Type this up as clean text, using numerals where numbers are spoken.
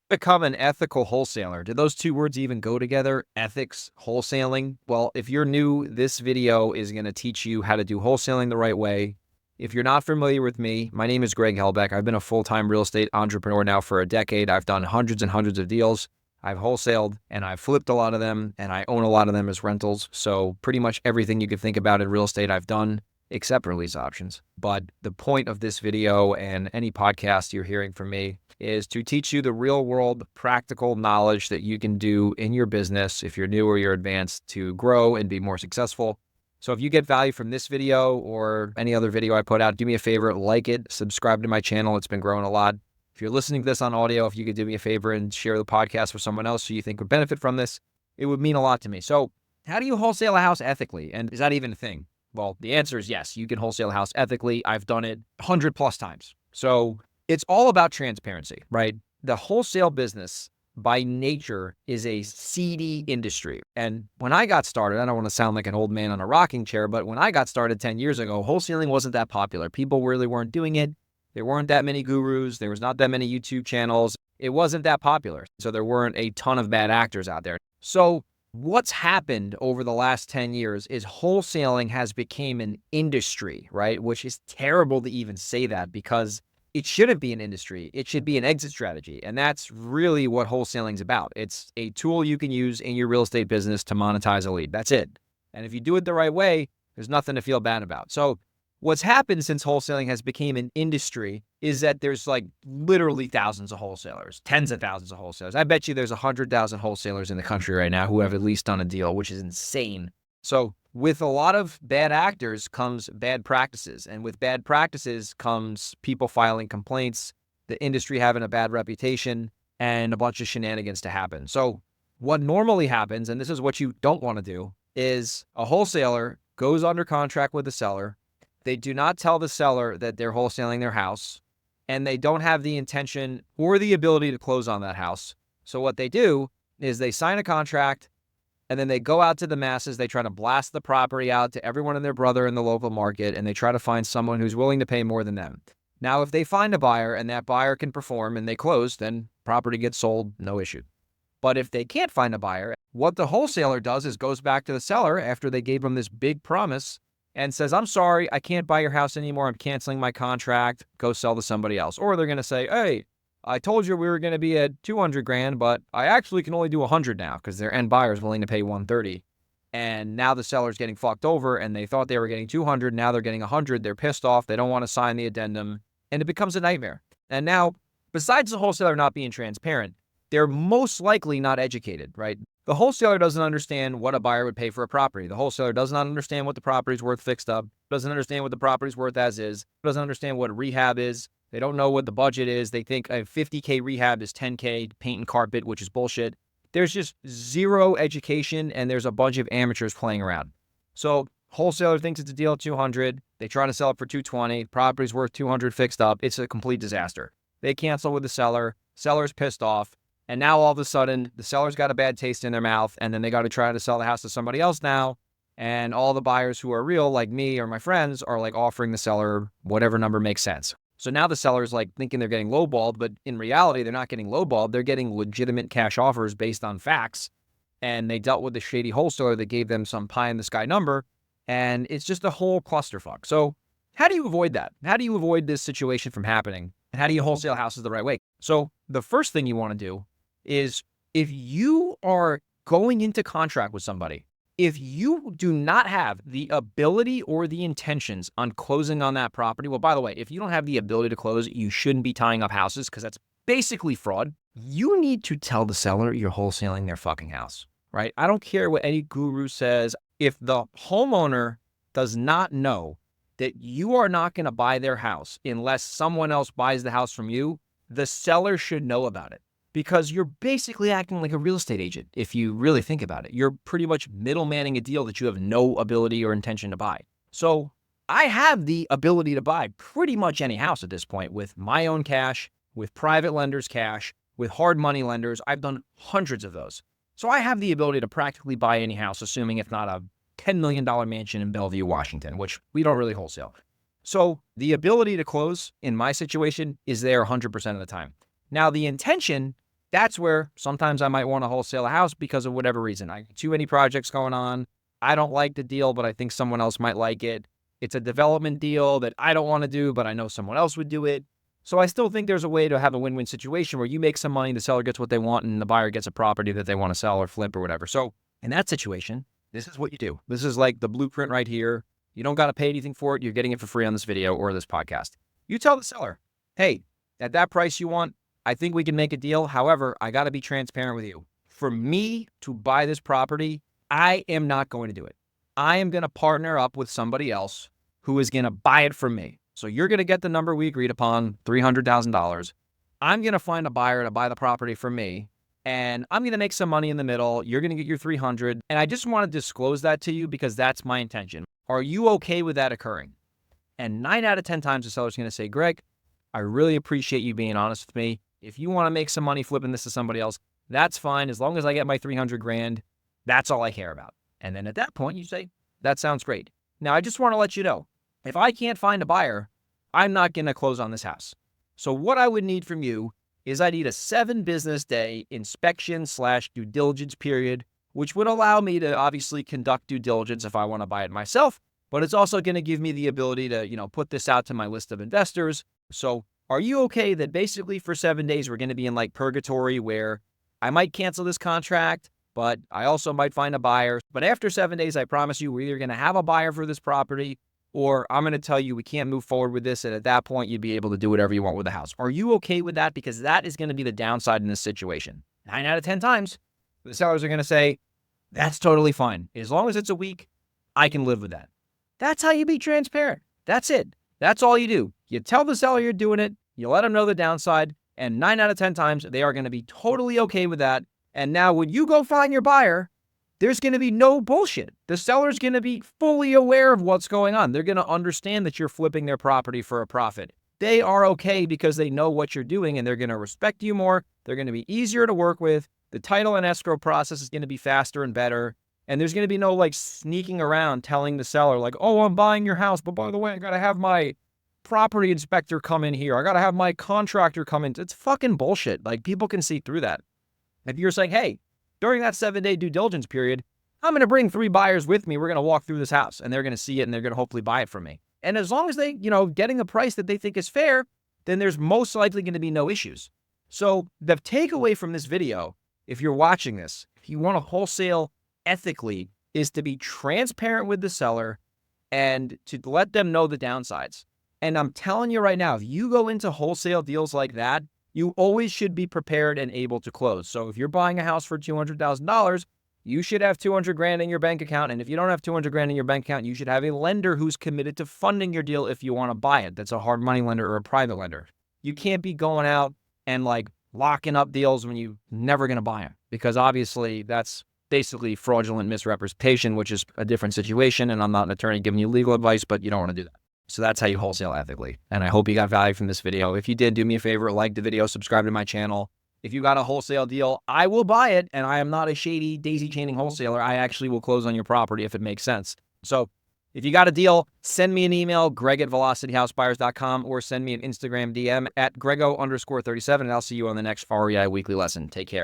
Become an ethical wholesaler. Do those two words even go together? Ethics, wholesaling? Well, if you're new, this video is going to teach you how to do wholesaling the right way. If you're not familiar with me, my name is Greg Helbeck. I've been a full-time real estate entrepreneur now for a decade. I've done hundreds and hundreds of deals. I've wholesaled and I've flipped a lot of them, and I own a lot of them as rentals. So pretty much everything you could think about in real estate, I've done, except release options. But the point of this video and any podcast you're hearing from me is to teach you the real world practical knowledge that you can do in your business if you're new or you're advanced to grow and be more successful. So if you get value from this video or any other video I put out, do me a favor, like it, subscribe to my channel. It's been growing a lot. If you're listening to this on audio, if you could do me a favor and share the podcast with someone else who you think would benefit from this, it would mean a lot to me. So how do you wholesale a house ethically? And is that even a thing? Well, the answer is yes. You can wholesale a house ethically. I've done it 100+ times. So it's all about transparency, right? The wholesale business by nature is a seedy industry. And when I got started, I don't want to sound like an old man on a rocking chair, but when I got started 10 years ago, wholesaling wasn't that popular. People really weren't doing it. There weren't that many gurus. There was not that many YouTube channels. It wasn't that popular. So there weren't a ton of bad actors out there. So what's happened over the last 10 years is wholesaling has become an industry, right? Which is terrible to even say that because it shouldn't be an industry. It should be an exit strategy. And that's really what wholesaling is about. It's a tool you can use in your real estate business to monetize a lead. That's it. And if you do it the right way, there's nothing to feel bad about. So what's happened since wholesaling has become an industry is that there's like literally thousands of wholesalers, tens of thousands of wholesalers. I bet you there's 100,000 wholesalers in the country right now who have at least done a deal, which is insane. So with a lot of bad actors comes bad practices. And with bad practices comes people filing complaints, the industry having a bad reputation, and a bunch of shenanigans to happen. So what normally happens, and this is what you don't want to do, is a wholesaler goes under contract with the seller. They do not tell the seller that they're wholesaling their house, and they don't have the intention or the ability to close on that house. So what they do is they sign a contract, and then they go out to the masses. They try to blast the property out to everyone and their brother in the local market, and they try to find someone who's willing to pay more than them. Now, if they find a buyer and that buyer can perform and they close, then property gets sold, no issue. But if they can't find a buyer, what the wholesaler does is goes back to the seller after they gave them this big promise and says, I'm sorry, I can't buy your house anymore. I'm canceling my contract. Go sell to somebody else. Or they're going to say, hey, I told you we were going to be at 200 grand, but I actually can only do 100 now because their end buyer is willing to pay 130. And now the seller's getting fucked over and they thought they were getting 200. Now they're getting 100. They're pissed off. They don't want to sign the addendum and it becomes a nightmare. And now, besides the wholesaler not being transparent, they're most likely not educated, right? The wholesaler doesn't understand what a buyer would pay for a property. The wholesaler does not understand what the property's worth fixed up, doesn't understand what the property's worth as is, doesn't understand what rehab is. They don't know what the budget is. They think a 50K rehab is 10K paint and carpet, which is bullshit. There's just zero education and there's a bunch of amateurs playing around. So wholesaler thinks it's a deal at 200. They try to sell it for 220. Property's worth 200 fixed up. It's a complete disaster. They cancel with the seller. Seller's pissed off. And now all of a sudden, the seller's got a bad taste in their mouth, and then they got to try to sell the house to somebody else now. And all the buyers who are real, like me or my friends, are like offering the seller whatever number makes sense. So now the seller's like thinking they're getting lowballed, but in reality, they're not getting lowballed. They're getting legitimate cash offers based on facts. And they dealt with the shady wholesaler that gave them some pie in the sky number. And it's just a whole clusterfuck. So how do you avoid that? How do you avoid this situation from happening? And how do you wholesale houses the right way? So the first thing you want to do is if you are going into contract with somebody, if you do not have the ability or the intentions on closing on that property, well, by the way, if you don't have the ability to close, you shouldn't be tying up houses because that's basically fraud. You need to tell the seller you're wholesaling their fucking house, right? I don't care what any guru says. If the homeowner does not know that you are not going to buy their house unless someone else buys the house from you, the seller should know about it. Because you're basically acting like a real estate agent. If you really think about it, you're pretty much middlemaning a deal that you have no ability or intention to buy. So I have the ability to buy pretty much any house at this point with my own cash, with private lenders' cash, with hard money lenders. I've done hundreds of those. So I have the ability to practically buy any house, assuming it's not a $10 million mansion in Bellevue, Washington, which we don't really wholesale. So the ability to close in my situation is there 100% of the time. Now, the intention That's where sometimes I might want to wholesale a house because of whatever reason. I too many projects going on. I don't like the deal, but I think someone else might like it. It's a development deal that I don't want to do, but I know someone else would do it. So I still think there's a way to have a win-win situation where you make some money, the seller gets what they want, and the buyer gets a property that they want to sell or flip or whatever. So in that situation, this is what you do. This is like the blueprint right here. You don't got to pay anything for it. You're getting it for free on this video or this podcast. You tell the seller, hey, at that price you want, I think we can make a deal. However, I got to be transparent with you. For me to buy this property, I am not going to do it. I am going to partner up with somebody else who is going to buy it from me. So you're going to get the number we agreed upon, $300,000. I'm going to find a buyer to buy the property from me, and I'm going to make some money in the middle. You're going to get your 300. And I just want to disclose that to you because that's my intention. Are you okay with that occurring? And 9 out of 10 times the seller's going to say, Greg, I really appreciate you being honest with me. If you want to make some money flipping this to somebody else, that's fine. As long as I get my 300 grand, that's all I care about. And then at that point, you say, that sounds great. Now, I just want to let you know, if I can't find a buyer, I'm not going to close on this house. So what I would need from you is I need a 7 business day inspection/due diligence period, which would allow me to obviously conduct due diligence if I want to buy it myself. But it's also going to give me the ability to, put this out to my list of investors. So are you okay that basically for 7 days, we're going to be in like purgatory where I might cancel this contract, but I also might find a buyer. But after 7 days, I promise you, we're either going to have a buyer for this property or I'm going to tell you we can't move forward with this. And at that point, you'd be able to do whatever you want with the house. Are you okay with that? Because that is going to be the downside in this situation. 9 out of 10 times, the sellers are going to say, that's totally fine. As long as it's a week, I can live with that. That's how you be transparent. That's it. That's all you do. You tell the seller you're doing it. You let them know the downside. And 9 out of 10 times, they are going to be totally okay with that. And now when you go find your buyer, there's going to be no bullshit. The seller's going to be fully aware of what's going on. They're going to understand that you're flipping their property for a profit. They are okay because they know what you're doing and they're going to respect you more. They're going to be easier to work with. The title and escrow process is going to be faster and better. And there's going to be no like sneaking around telling the seller like, oh, I'm buying your house, but by the way, I got to have my property inspector come in here. I got to have my contractor come in. It's fucking bullshit. Like people can see through that. If you're saying, hey, during that 7-day due diligence period, I'm going to bring 3 buyers with me. We're going to walk through this house and they're going to see it and they're going to hopefully buy it from me. And as long as they, getting a price that they think is fair, then there's most likely going to be no issues. So the takeaway from this video, if you're watching this, if you want to wholesale ethically, is to be transparent with the seller and to let them know the downsides. And I'm telling you right now, if you go into wholesale deals like that, you always should be prepared and able to close. So if you're buying a house for $200,000, you should have 200 grand in your bank account. And if you don't have 200 grand in your bank account, you should have a lender who's committed to funding your deal if you want to buy it. That's a hard money lender or a private lender. You can't be going out and like locking up deals when you're never going to buy them, because obviously that's basically fraudulent misrepresentation, which is a different situation. And I'm not an attorney giving you legal advice, but you don't want to do that. So that's how you wholesale ethically. And I hope you got value from this video. If you did, do me a favor, like the video, subscribe to my channel. If you got a wholesale deal, I will buy it. And I am not a shady daisy chaining wholesaler. I actually will close on your property if it makes sense. So if you got a deal, send me an email, greg@velocityhousebuyers.com, or send me an Instagram DM at grego_37. And I'll see you on the next REI weekly lesson. Take care.